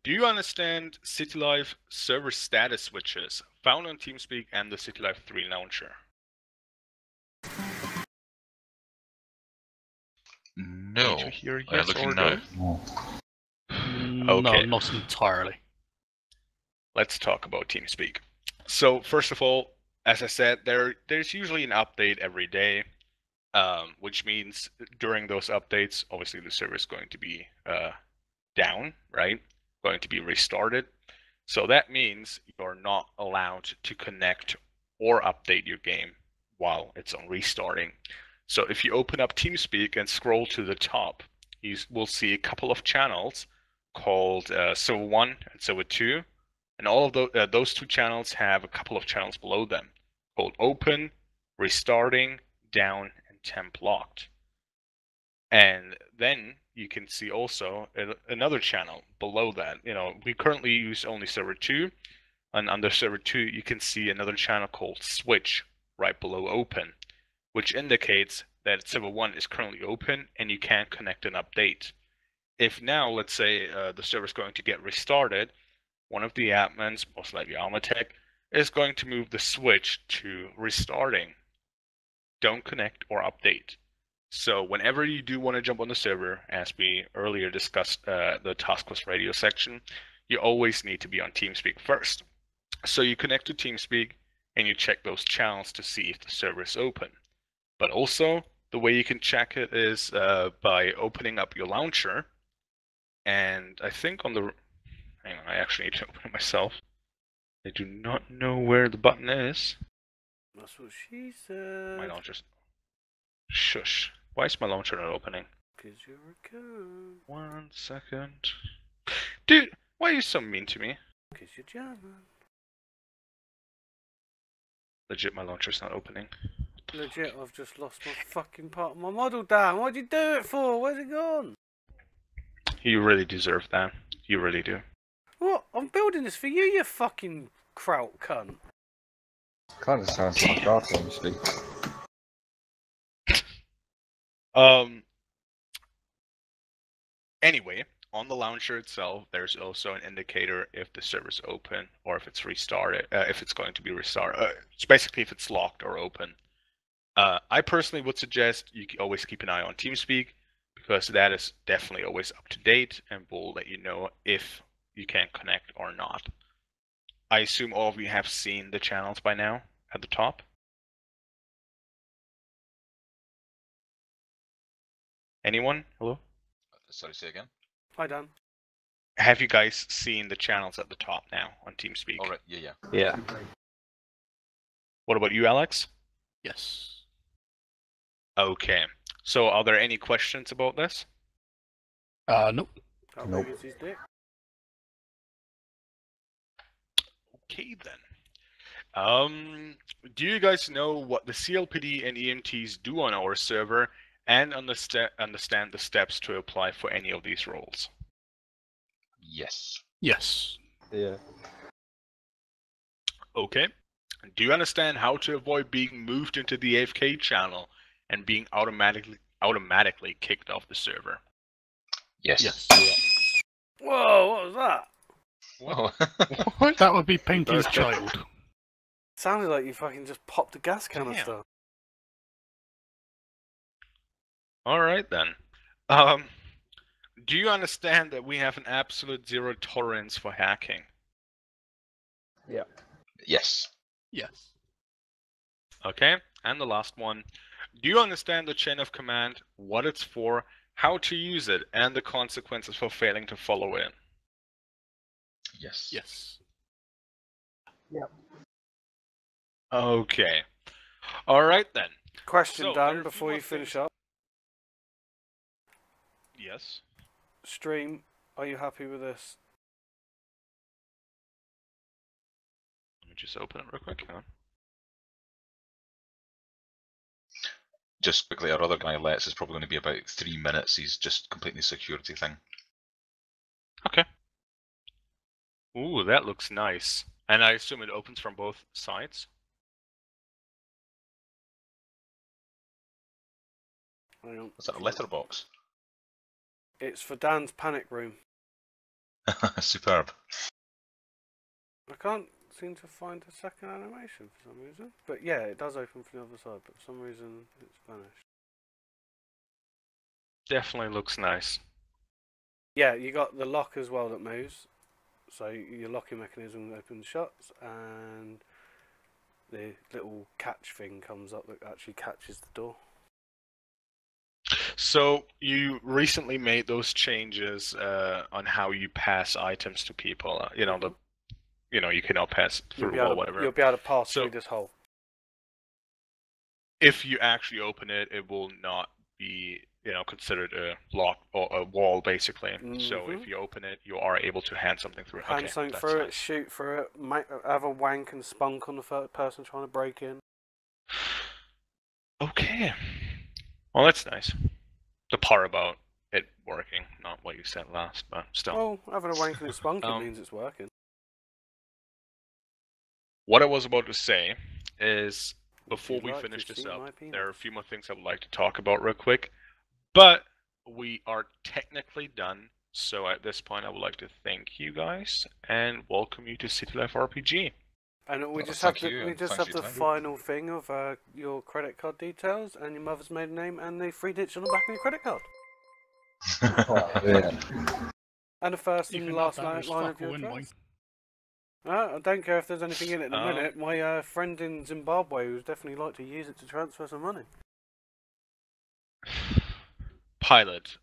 Do you understand CityLife server status switches found on TeamSpeak and the CityLife 3 launcher? No. Need to hear I'm yes looking or now. no? No, Okay. not entirely. Let's talk about TeamSpeak. So first of all, as I said, there's usually an update every day, which means during those updates, obviously the server is going to be down, right? Going to be restarted. So that means you're not allowed to connect or update your game while it's on restarting. So if you open up TeamSpeak and scroll to the top, you will see a couple of channels called Server 1 and Server 2. And all of those two channels have a couple of channels below them called Open, Restarting, Down, and Temp Locked. And then you can see also another channel below that. We currently use only server 2, and under server 2 you can see another channel called Switch right below Open, which indicates that server 1 is currently open and you can connect and update. If now, let's say, the server is going to get restarted, one of the admins, most likely Almatech, is going to move the switch to restarting. Don't connect or update. So whenever you do want to jump on the server, as we earlier discussed the taskless radio section, you always need to be on TeamSpeak first. So you connect to TeamSpeak and you check those channels to see if the server is open. But also, the way you can check it is by opening up your launcher. And I think on the... Hang on, I actually need to open it myself. I do not know where the button is. That's what she said. My launcher's... Shush. Why is my launcher not opening? Because you're a code. 1 second. Dude, why are you so mean to me? Because you're German. Legit, my launcher's not opening. Legit, I've just lost my fucking part of my model, Dan. What'd you do it for? Where's it gone? You really deserve that. You really do. What? I'm building this for you, you fucking kraut cunt. Kind of sounds like God, honestly. Anyway, on the launcher itself, there's also an indicator if the server's open or if it's restarted, if it's going to be restarted. It's basically if it's locked or open. I personally would suggest you always keep an eye on TeamSpeak because that is definitely always up to date and will let you know if you can connect or not. I assume all of you have seen the channels by now at the top. Anyone? Hello? Sorry, say again? Hi, Dan. Have you guys seen the channels at the top now on TeamSpeak? All right, yeah. Yeah. What about you, Alex? Yes. Okay. So are there any questions about this? Nope. How Nope. big is his dick? Okay then. Do you guys know what the CLPD and EMTs do on our server and understand the steps to apply for any of these roles? Yes. Yes. Yeah. Okay. Do you understand how to avoid being moved into the AFK channel and being automatically kicked off the server? Yes. Yes. Whoa, what was that? Oh. What? That would be Pinky's child. Sounded like you fucking just popped a gas canister. All right then. Do you understand that we have an absolute zero tolerance for hacking? Yeah. Yes. Yes. Okay, and the last one. Do you understand the chain of command, what it's for, how to use it, and the consequences for failing to follow it? Yes. Yes. Yep. Okay. All right then. Question, So, there are Dan, a few before more you finish things- up. Yes. Stream, are you happy with this? Let me just open it real quick. Hang on. Just quickly, our other guy, Let's, is probably going to be about 3 minutes. He's just completing the security thing. Okay. Ooh, that looks nice. And I assume it opens from both sides? Hang on. Is that a letterbox? It's for Dan's panic room. Superb. I can't seem to find a second animation for some reason. But yeah, it does open from the other side, but for some reason it's vanished. Definitely looks nice. Yeah, you got the lock as well that moves. So your locking mechanism opens shuts, and the little catch thing comes up that actually catches the door. So you recently made those changes on how you pass items to people. You know, you cannot pass through or whatever. You'll be able to pass So- through this hole. If you actually open it, it will not be, considered a lock or a wall, basically. So if you open it, you are able to hand something through. Hand Okay, something that's through it, nice. shoot through it, have a wank and spunk on the first person trying to break in. Okay. Well, that's nice. The part about it working, not what you said last, but still. Well, having a wank and a spunk, it Um, means it's working. What I was about to say is, Would before you we like to finish this see my up, penis? there are a few more things I would like to talk about real quick. But we are technically done. So at this point, I would like to thank you guys and welcome you to City Life RPG. And we Oh, just have thank you, we and just thanks have for the your time. final thing of your credit card details and your mother's maiden name and the 3 digits on the back of your credit card. Oh, yeah. And the first You and can last have that as line of fuck your all in mine. address. I don't care if there's anything in it in a minute. My friend in Zimbabwe would definitely like to use it to transfer some money. Pilot,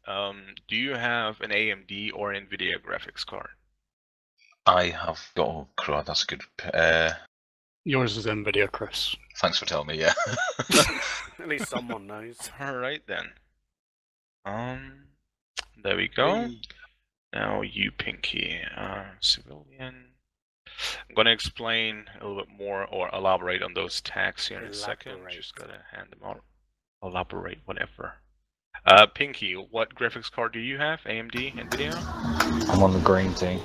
do you have an AMD or NVIDIA graphics card? I have got. Oh, crud, that's a good. Yours is NVIDIA, Chris. Thanks for telling me. Yeah. At least someone knows. All right then. There we go. Now you, Pinky, civilian. I'm gonna explain a little bit more or elaborate on those tags here in a second. Elaborate. Just gotta hand them out. Elaborate, whatever. Pinky, what graphics card do you have? AMD, NVIDIA? I'm on the green team.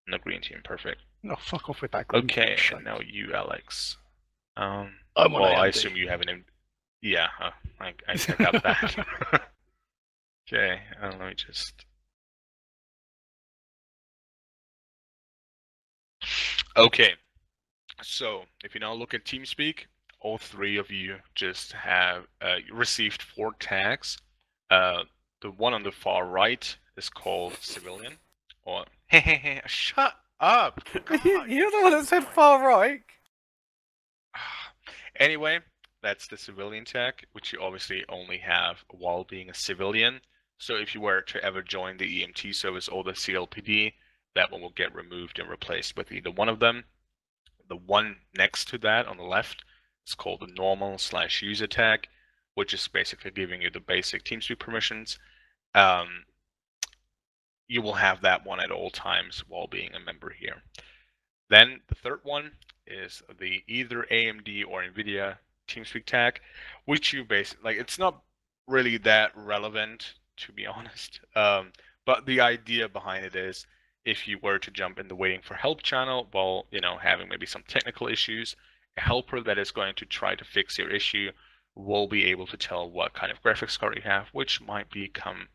On the green team, perfect. Oh, fuck off with that green Okay, shit. and now you, Alex. I'm on Well, I AMD. assume you have an. Yeah, I got that. Okay, let me just. Okay, so if you now look at TeamSpeak, all three of you just have received 4 tags. The one on the far right is called civilian, or shut up. God, You're the one that said far right. Anyway, that's the civilian tag, which you obviously only have while being a civilian. So if you were to ever join the EMT service or the CLPD, that one will get removed and replaced with either one of them. The one next to that on the left is called the normal/user tag, which is basically giving you the basic TeamSpeak permissions. You will have that one at all times while being a member here. Then the third one is the either AMD or NVIDIA TeamSpeak tag, which you basically, it's not really that relevant, to be honest. But the idea behind it is, if you were to jump in the waiting for help channel while, having maybe some technical issues, a helper that is going to try to fix your issue will be able to tell what kind of graphics card you have, which might become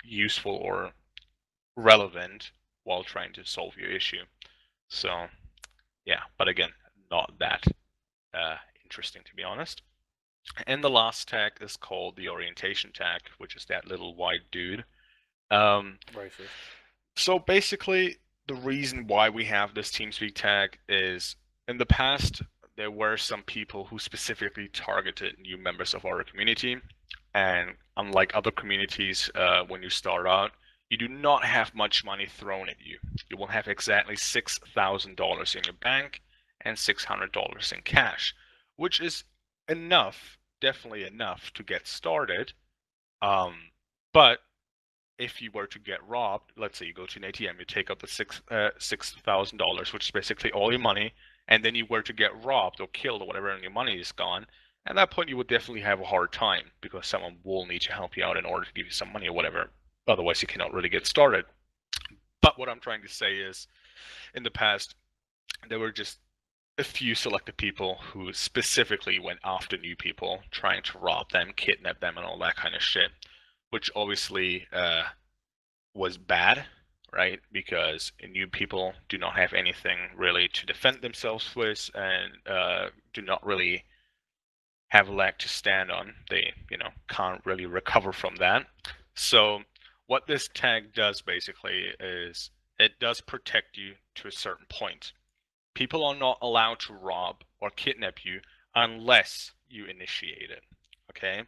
useful or relevant while trying to solve your issue. So, yeah, but again, not that interesting, to be honest. And the last tag is called the orientation tag, which is that little white dude. Racist. So basically, the reason why we have this TeamSpeak tag is, in the past, there were some people who specifically targeted new members of our community. And unlike other communities, when you start out, you do not have much money thrown at you. You will have exactly $6,000 in your bank and $600 in cash, which is enough, definitely enough to get started. But if you were to get robbed, let's say you go to an ATM, you take out the $6,000, which is basically all your money, and then you were to get robbed or killed or whatever, and your money is gone. At that point, you would definitely have a hard time because someone will need to help you out in order to give you some money or whatever. Otherwise, you cannot really get started. But what I'm trying to say is, in the past, there were just a few selected people who specifically went after new people, trying to rob them, kidnap them, and all that kind of shit, which obviously was bad right? Because new people do not have anything really to defend themselves with, and do not really have a leg to stand on. They, can't really recover from that. So what this tag does basically is it does protect you to a certain point. People are not allowed to rob or kidnap you unless you initiate it. Okay?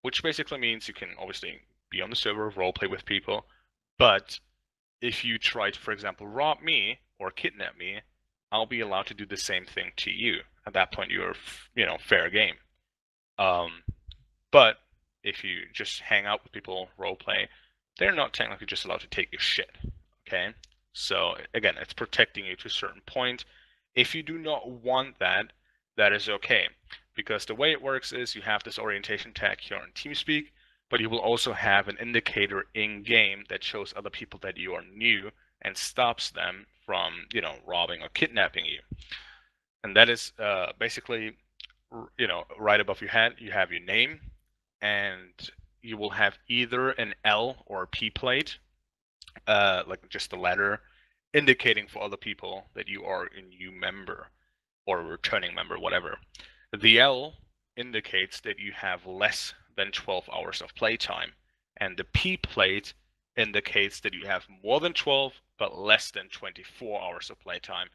Which basically means you can obviously be on the server, roleplay with people, but if you try to, for example, rob me or kidnap me, I'll be allowed to do the same thing to you. At that point, you're, fair game. But if you just hang out with people, roleplay, they're not technically just allowed to take your shit. Okay? So again, it's protecting you to a certain point. If you do not want that, that is okay. Because the way it works is you have this orientation tag here on TeamSpeak, but you will also have an indicator in-game that shows other people that you are new and stops them from, robbing or kidnapping you. And that is basically, right above your head, you have your name, and you will have either an L or a P plate, like just a letter, indicating for other people that you are a new member or a returning member, whatever. The L indicates that you have less than 12 hours of playtime, and the P plate indicates that you have more than 12 but less than 24 hours of playtime.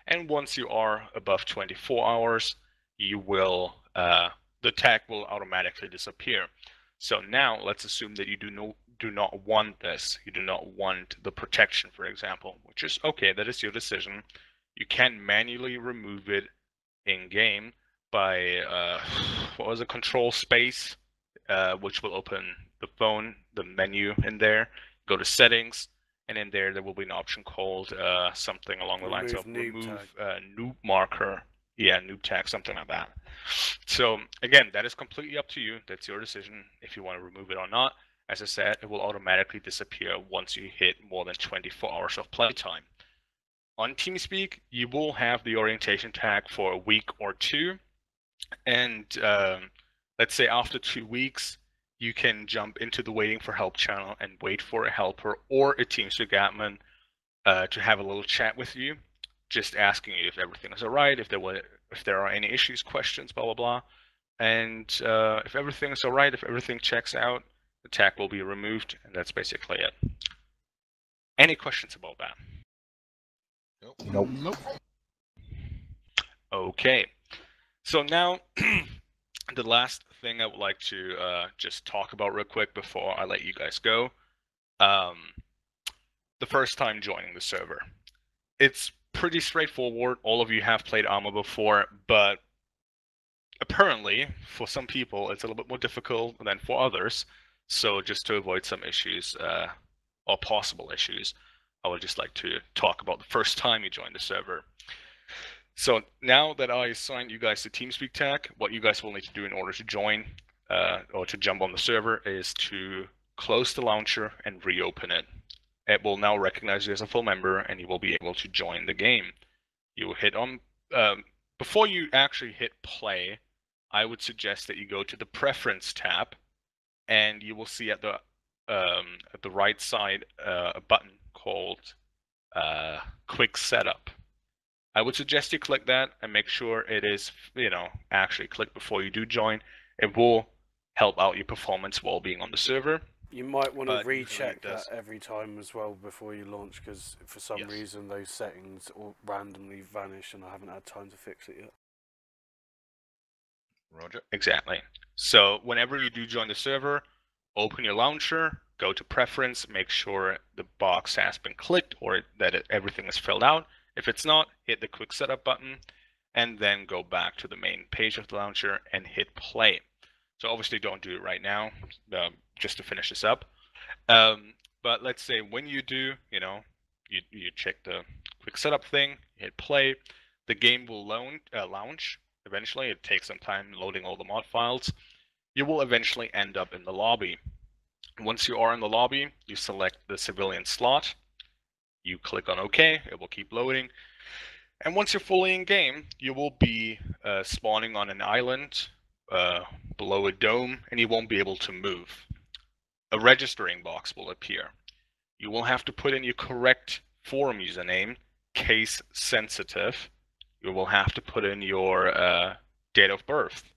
And once you are above 24 hours, you will the tag will automatically disappear. So now let's assume that you do not want this. You do not want the protection, for example, which is okay. That is your decision. You can manually remove it in game by what was it? Control space, which will open the phone, the menu in there. Go to settings, and in there will be an option called something along the lines of remove noob marker. Yeah, noob tag, something like that. So again, that is completely up to you. That's your decision if you want to remove it or not. As I said, it will automatically disappear once you hit more than 24 hours of playtime. On TeamSpeak, you will have the orientation tag for a week or two, and let's say after 2 weeks, you can jump into the waiting for help channel and wait for a helper or a TeamSpeak admin to have a little chat with you, just asking you if everything is alright, if there are any issues, questions, blah blah blah, and if everything is alright, if everything checks out, the tag will be removed, and that's basically it. Any questions about that? Nope. Okay, so now the last thing I would like to just talk about real quick before I let you guys go. The first time joining the server. It's pretty straightforward. All of you have played Arma before, but apparently for some people it's a little bit more difficult than for others. So just to avoid some issues or possible issues, I would just like to talk about the first time you joined the server. So now that I assigned you guys the TeamSpeak tag, what you guys will need to do in order to join or to jump on the server is to close the launcher and reopen it. It will now recognize you as a full member, and you will be able to join the game. You will hit on before you actually hit play. I would suggest that you go to the Preference tab, and you will see at the right side a button called Quick Setup. I would suggest you click that and make sure it is, actually click before you do join. It will help out your performance while being on the server. You might want to recheck that every time as well before you launch, because for some reason those settings all randomly vanish and I haven't had time to fix it yet. Roger. Exactly. So whenever you do join the server, open your launcher, go to Preference, make sure the box has been clicked or that everything is filled out. If it's not, hit the Quick Setup button, and then go back to the main page of the launcher and hit play. So obviously don't do it right now, just to finish this up. But let's say when you do, you check the Quick Setup thing, hit play, the game will launch. Eventually, it takes some time loading all the mod files. You will eventually end up in the lobby. Once you are in the lobby, you select the civilian slot. You click on OK, it will keep loading. And once you're fully in game, you will be spawning on an island below a dome, and you won't be able to move. A registering box will appear. you will have to put in your correct forum username, case sensitive. You will have to put in your date of birth,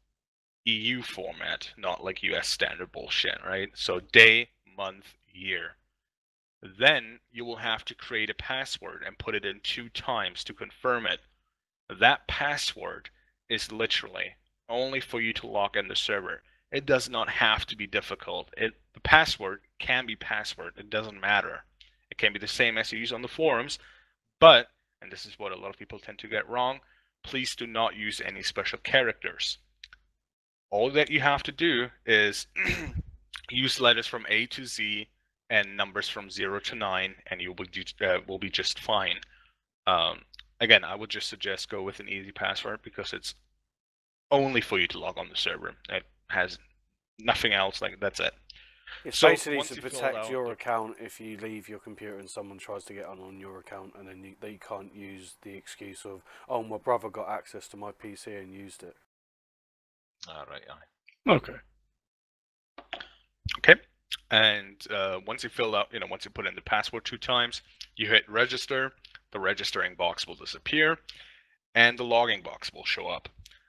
EU format, not like US standard bullshit, right? So day, month, year. Then you will have to create a password and put it in 2 times to confirm it. That password is literally only for you to log in the server. It does not have to be difficult. The password can be password. It doesn't matter. It can be the same as you use on the forums, but, and this is what a lot of people tend to get wrong, please do not use any special characters. All that you have to do is use letters from A to Z and numbers from 0 to 9, and you will be just fine. Again, I would just suggest go with an easy password because it's only for you to log on the server. It has nothing else. Like, that's it. It's So basically once to you fill protect out your the- account if you leave your computer and someone tries to get on your account, and then they can't use the excuse of, oh, my brother got access to my PC and used it. Right, aye. Okay. Okay. And once you fill out, once you put in the password 2 times, you hit register, the registering box will disappear, and the login box will show up.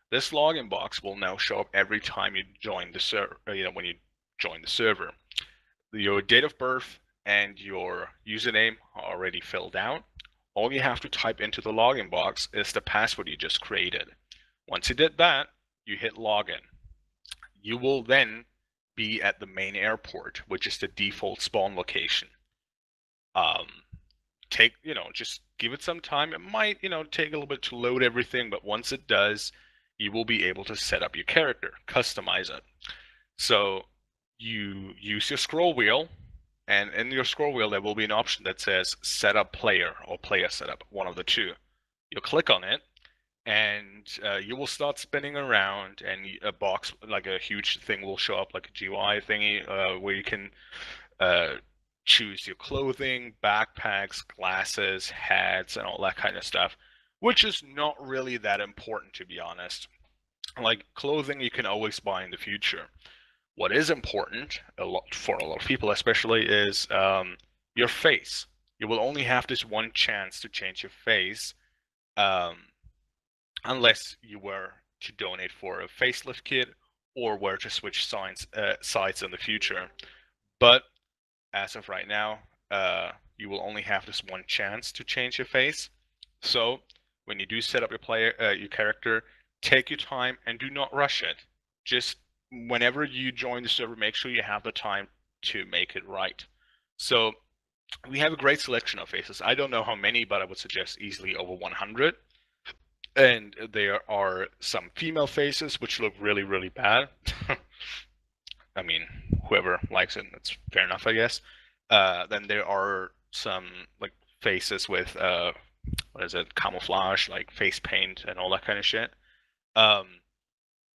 This login box will now show up every time you join the server, when you join the server. Your date of birth and your username are already filled out. All you have to type into the login box is the password you just created. Once you did that, you hit login. You will then be at the main airport, which is the default spawn location. Just give it some time. It might, take a little bit to load everything, but once it does, you will be able to set up your character, customize it. So you use your scroll wheel, and in your scroll wheel, there will be an option that says setup player or player setup, one of the two. You'll click on it, and you will start spinning around, and a box, like a huge thing, will show up, like a GUI thingy, where you can choose your clothing, backpacks, glasses, hats, and all that kind of stuff, which is not really that important, to be honest. Like, clothing you can always buy in the future. What is important, for a lot of people especially, is your face. You will only have this one chance to change your face, unless you were to donate for a facelift kit or were to switch sites in the future. But as of right now, you will only have this one chance to change your face. So when you do set up your character, take your time and do not rush it. Just whenever you join the server, make sure you have the time to make it right. So we have a great selection of faces. I don't know how many, but I would suggest easily over 100. And there are some female faces which look really, really bad. I mean, whoever likes it, that's fair enough, I guess. Then there are some like faces with camouflage, like face paint and all that kind of shit.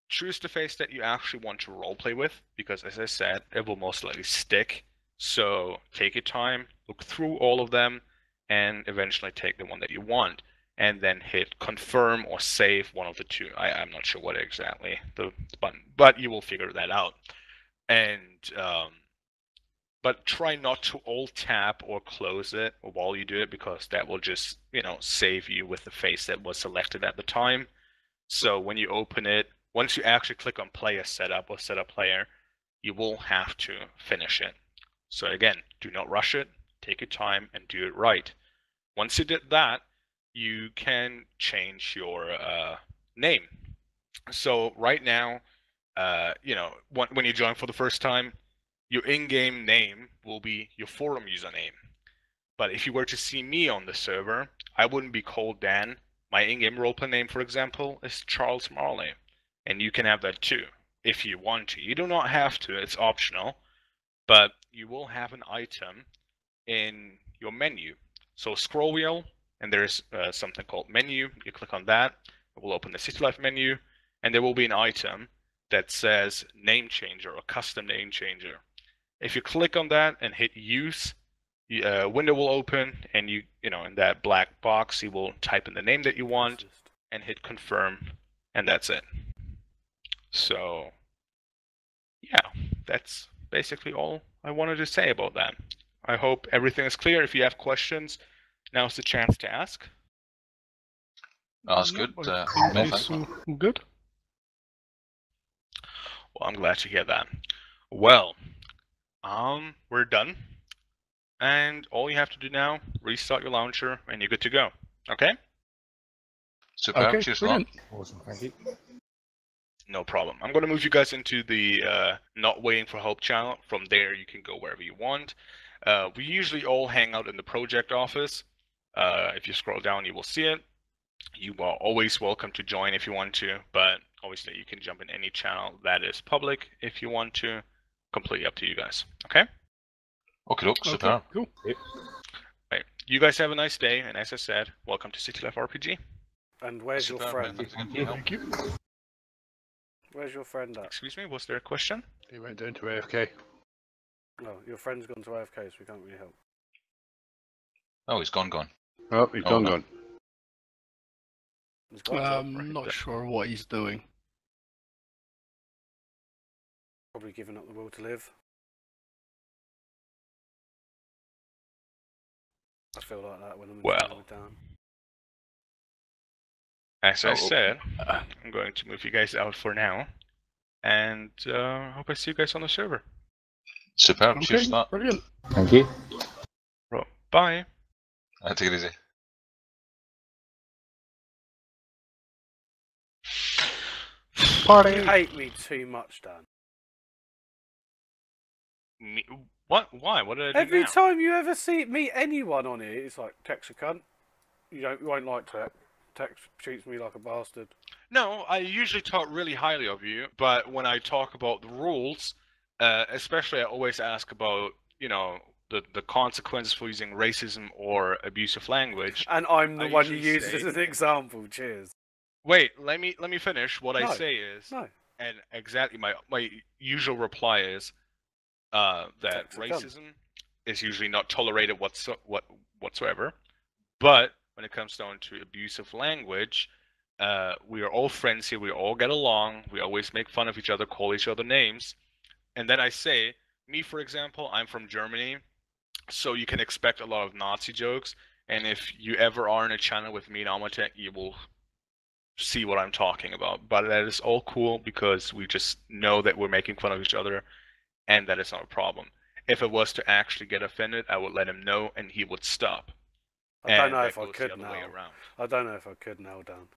Choose the face that you actually want to roleplay with, because as I said, it will most likely stick. So take your time, look through all of them, and eventually take the one that you want. And then hit confirm or save, one of the two. I'm not sure what exactly the button, but you will figure that out. And but try not to alt tab or close it while you do it, because that will just, save you with the face that was selected at the time. So when you open it, once you actually click on player setup or setup player, you will have to finish it. So again, do not rush it, take your time and do it right. Once you did that, you can change your name. So right now, when you join for the first time, your in-game name will be your forum username. But if you were to see me on the server, I wouldn't be called Dan. My in-game roleplay name, for example, is Charles Marley. And you can have that too, if you want to. You do not have to, it's optional. But you will have an item in your menu. So scroll wheel, and there's something called menu. You click on that, it will open the City Life menu, and there will be an item that says name changer or custom name changer. If you click on that and hit use, a window will open, and in that black box, you will type in the name that you want and hit confirm, and that's it. So yeah, that's basically all I wanted to say about that. I hope everything is clear. If you have questions, now's the chance to ask. Oh, that's good. I Many think thanks. it's all good. Well, I'm glad to hear that. Well, we're done. And all you have to do now, restart your launcher, and you're good to go. Okay? Superb. Okay, Cheers for that. brilliant. Awesome, thank you. No problem. I'm going to move you guys into the not waiting for help channel. From there, you can go wherever you want. We usually all hang out in the project office. If you scroll down, you will see it. You are always welcome to join if you want to, but obviously you can jump in any channel that is public if you want to. Completely up to you guys. Okay? Okay, doke. Superb. Cool. Right. You guys have a nice day, and as I said, welcome to City Life RPG. And where's your Superb. friend? Many thanks again for your help. Thank you. Where's your friend at? Excuse me, was there a question? He went down to AFK. No, your friend's gone to AFK, so we can't really help. Oh, he's gone. Oh, he's Oh, no. gone. He's got a job, I'm not sure what he's doing. probably giving up the will to live. I feel like that when I'm in Well. with Dan. As I Oh. said, I'm going to move you guys out for now, and hope I see you guys on the server. Superb. Okay, Cheers for that. brilliant. Thank you. Well, bye. Take it easy. You hate me too much, Dan. Me? What? Why? What did I do Every now? time you ever meet anyone on here, it's like, Tex a cunt. You won't like Tex. Tex treats me like a bastard. No, I usually talk really highly of you, but when I talk about the rules, especially I always ask about, the consequences for using racism or abusive language. And I'm the I one you usually use say- as an example. Cheers. Wait, let me finish. What I No. say is, No. and exactly my usual reply is, that Text a cunt. racism is usually not tolerated whatsoever, but when it comes down to abusive language, we are all friends here. We all get along. We always make fun of each other, call each other names, and then I say, me for example, I'm from Germany, so you can expect a lot of Nazi jokes. And if you ever are in a channel with me and Amatek, you will see what I'm talking about. But that is all cool because we just know that we're making fun of each other, and that is not a problem. If it was to actually get offended, I would let him know, and he would stop. I don't And know that if I goes could the other now. way around. I don't know if I could now, Dan.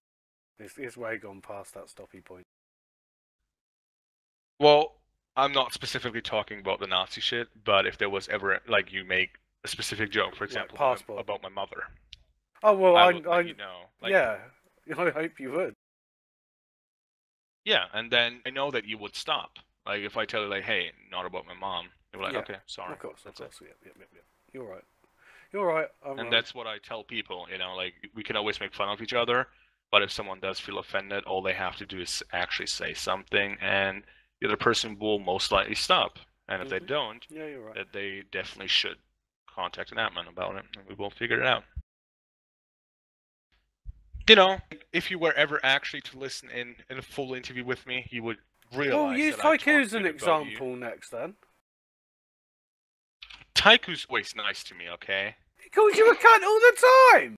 It's way gone past that stoppy point. Well, I'm not specifically talking about the Nazi shit, but if there was ever, like, you make a specific joke, for example, passport. about my mother, Oh well, I would let you know. Like, yeah. I hope you would. Yeah, and then I know that you would stop. Like, if I tell you, like, hey, not about my mom, you're like, Yeah, okay, sorry. Of course. That's it. Yep. You're right. You're right. And that's what I tell people, like, we can always make fun of each other, but if someone does feel offended, all they have to do is actually say something, and the other person will most likely stop. And if they don't, yeah, you're right. that they definitely should contact an admin about it, and we will figure it out. If you were ever actually to listen in a full interview with me, you would realize Well, use that I Taiku as talked an good about you. example next, then. Taiku's always nice to me, okay? He calls you a cunt all the time.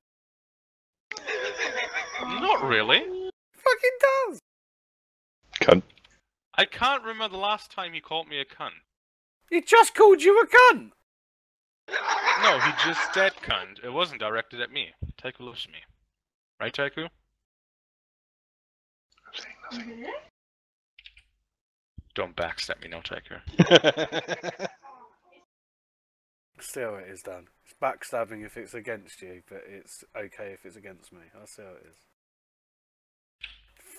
Not really. Fucking does. Cunt. I can't remember the last time he called me a cunt. He just called you a cunt. No, he just said cunt. It wasn't directed at me. Taiku loves me. Right, Taiku? I'm saying nothing. Don't backstab me, no, Taiku. See how it is, Dan. It's backstabbing if it's against you, but it's okay if it's against me. I see how it is.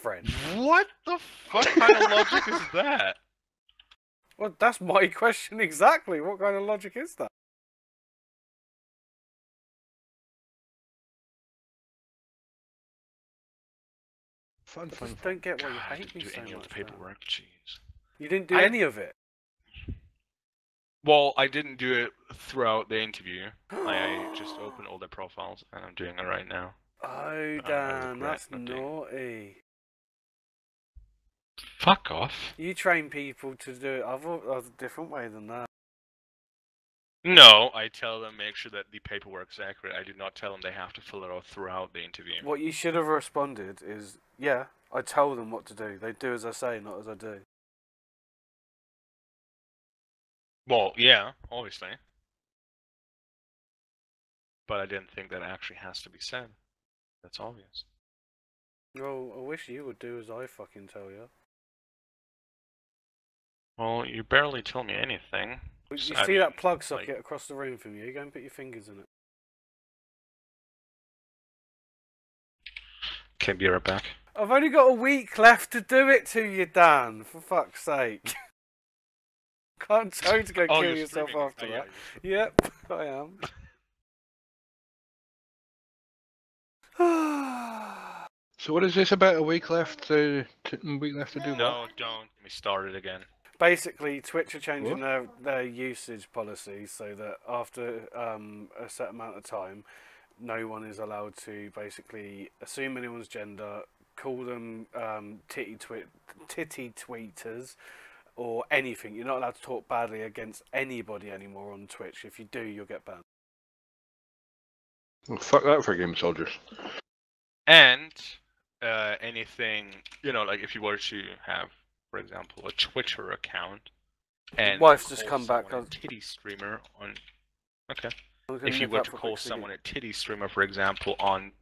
Friend. What the fuck kind of logic is that? Well, that's my question exactly. What kind of logic is that? Fun. I just don't get why you God, I hate me didn't do so any of much. the paperwork, jeez. You didn't do any of it. Well, I didn't do it throughout the interview. I just opened all their profiles, and I'm doing it right now. Oh, I Dan, regret that's not doing- naughty. Fuck off. You train people to do it a different way than that. No, I tell them make sure that the paperwork's accurate. I do not tell them they have to fill it out throughout the interview. What you should have responded is, yeah, I tell them what to do. They do as I say, not as I do. Well, yeah, obviously. But I didn't think that actually has to be said. That's obvious. Well, I wish you would do as I fucking tell you. Well, you barely tell me anything. You I see mean, that plug socket like- across the room from you? Go and put your fingers in it. Okay, be right back. I've only got a week left to do it to you, Dan. For fuck's sake. Can't tell you to go Oh, kill you're yourself streaming. after Oh, that. yeah, Yep, I am. So what is this about a week left to do? No, don't get me started again. Basically, Twitch are changing their usage policy so that after a set amount of time, no one is allowed to basically assume anyone's gender, call them titty tweeters, or anything. You're not allowed to talk badly against anybody anymore on Twitch. If you do, you'll get banned. Well, fuck that for Game Soldiers. And anything, you know, like if you were to have, for example, a Twitter account, and Wife's just call come back. someone a titty streamer on. Okay. I'm gonna If you nip were out to for a call quick ciggy. someone a titty streamer, for example, on